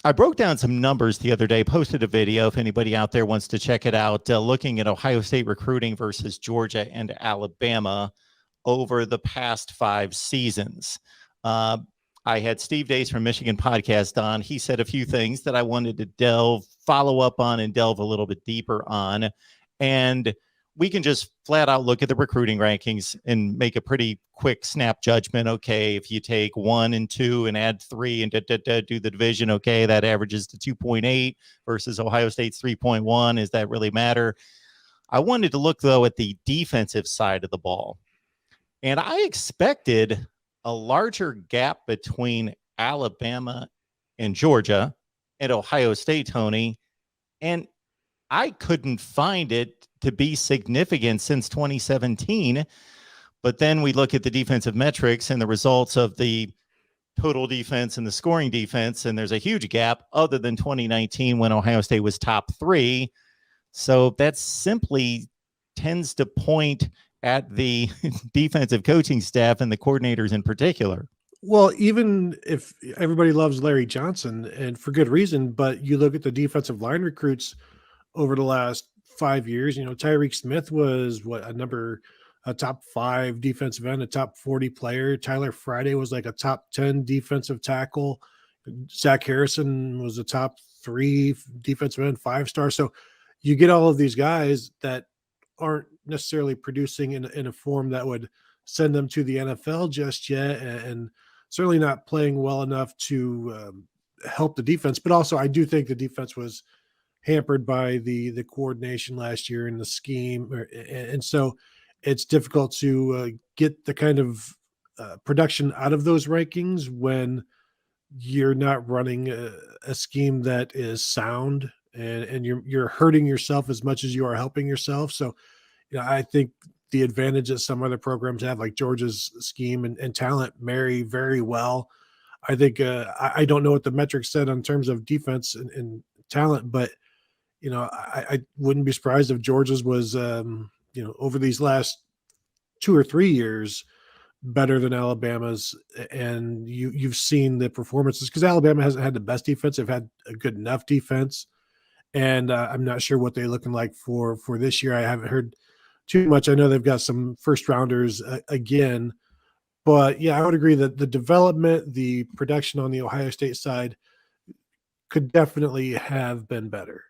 I broke down some numbers the other day, posted a video if anybody out there wants to check it out, looking at Ohio State recruiting versus Georgia and Alabama over the past 5 seasons. Uh, I had Steve Dace from Michigan Podcast on. He said a few things that I wanted to follow up on and delve a little bit deeper on. And we can just flat out look at the recruiting rankings and make a pretty quick snap judgment. Okay, if you take 1 and 2 and add 3 and do the division, okay, that averages to 2.8 versus Ohio State's 3.1. Does that really matter? I wanted to look, though, at the defensive side of the ball. And I expected a larger gap between Alabama and Georgia and Ohio State, Tony. And I couldn't find it to be significant since 2017. But then we look at the defensive metrics and the results of the total defense and the scoring defense, and there's a huge gap other than 2019 when Ohio State was top 3. So that simply tends to point at the defensive coaching staff and the coordinators in particular. Well, even if everybody loves Larry Johnson, and for good reason, but you look at the defensive line recruits over the last 5 years, Tyreek Smith was a top 5 defensive end, a top 40 player. Tyler Friday was like a top 10 defensive tackle. Zach Harrison was a top 3 defensive end, 5-star. So you get all of these guys that aren't necessarily producing in a form that would send them to the NFL just yet, and certainly not playing well enough to help the defense. But also, I do think the defense was hampered by the coordination last year and the scheme, and so it's difficult to get the kind of production out of those rankings when you're not running a scheme that is sound, and you're hurting yourself as much as you are helping yourself. So, I think the advantage that some other programs have, like Georgia's scheme and talent, marry very well. I think I don't know what the metrics said in terms of defense and talent, but I wouldn't be surprised if Georgia's was over these last 2 or 3 years better than Alabama's, and you've seen the performances, because Alabama hasn't had the best defense. They've had a good enough defense, and I'm not sure what they're looking like for this year. I haven't heard too much. I know they've got some first rounders again, but yeah, I would agree that the development, the production on the Ohio State side could definitely have been better.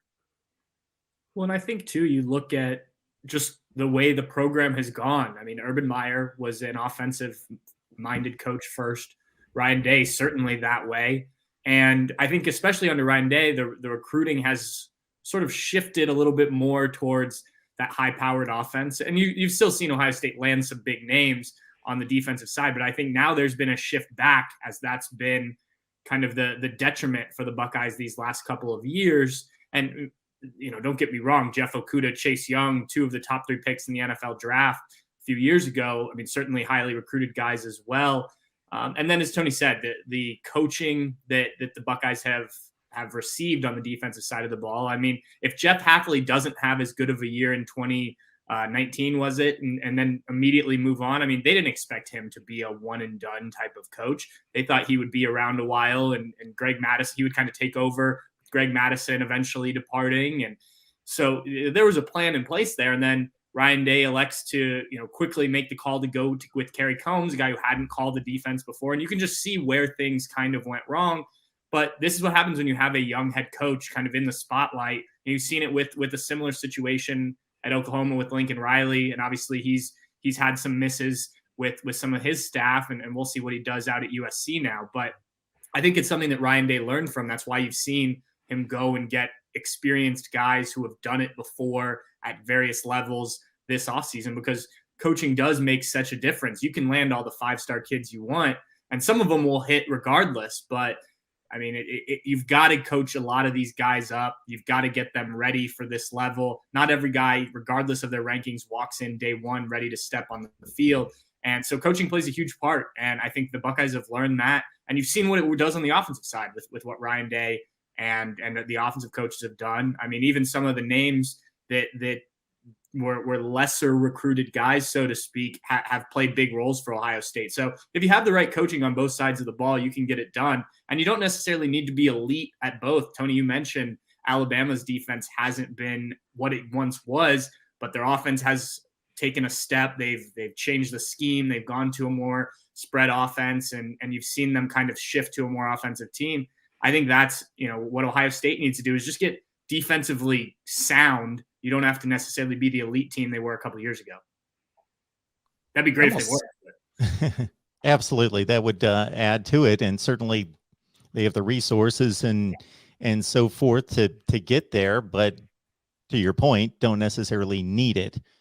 Well, and I think too, you look at just the way the program has gone. I mean, Urban Meyer was an offensive-minded coach first. Ryan Day certainly that way, and I think especially under Ryan Day, the recruiting has sort of shifted a little bit more towards that high-powered offense. And you've still seen Ohio State land some big names on the defensive side, but I think now there's been a shift back, as that's been kind of the detriment for the Buckeyes these last couple of years. And don't get me wrong, Jeff Okudah, Chase Young, 2 of the top 3 picks in the NFL draft a few years ago. I mean, certainly highly recruited guys as well. And then, as Tony said, the coaching that the Buckeyes have received on the defensive side of the ball. I mean, if Jeff Hafley doesn't have as good of a year in 2019, was it, and then immediately move on, I mean, they didn't expect him to be a one-and-done type of coach. They thought he would be around a while, and Greg Mattison, he would kind of take over, Greg Mattison eventually departing. And so there was a plan in place there. And then Ryan Day elects to, quickly make the call to go with Kerry Combs, a guy who hadn't called the defense before. And you can just see where things kind of went wrong. But this is what happens when you have a young head coach kind of in the spotlight. And you've seen it with a similar situation at Oklahoma with Lincoln Riley. And obviously he's had some misses with some of his staff, and we'll see what he does out at USC now. But I think it's something that Ryan Day learned from. That's why you've seen him go and get experienced guys who have done it before at various levels this offseason, because coaching does make such a difference. You can land all the 5-star kids you want, and some of them will hit regardless. But I mean, you've got to coach a lot of these guys up. You've got to get them ready for this level. Not every guy, regardless of their rankings, walks in day one ready to step on the field. And so coaching plays a huge part. And I think the Buckeyes have learned that. And you've seen what it does on the offensive side with what Ryan Day and the offensive coaches have done. I mean, even some of the names that were lesser recruited guys, so to speak, have played big roles for Ohio State. So if you have the right coaching on both sides of the ball, you can get it done. And you don't necessarily need to be elite at both. Tony, you mentioned Alabama's defense hasn't been what it once was, but their offense has taken a step. They've changed the scheme. They've gone to a more spread offense, and you've seen them kind of shift to a more offensive team. I think that's, what Ohio State needs to do is just get defensively sound. You don't have to necessarily be the elite team they were a couple of years ago. That'd be great if they were. Absolutely. That would add to it. And certainly they have the resources and so forth to get there. But to your point, don't necessarily need it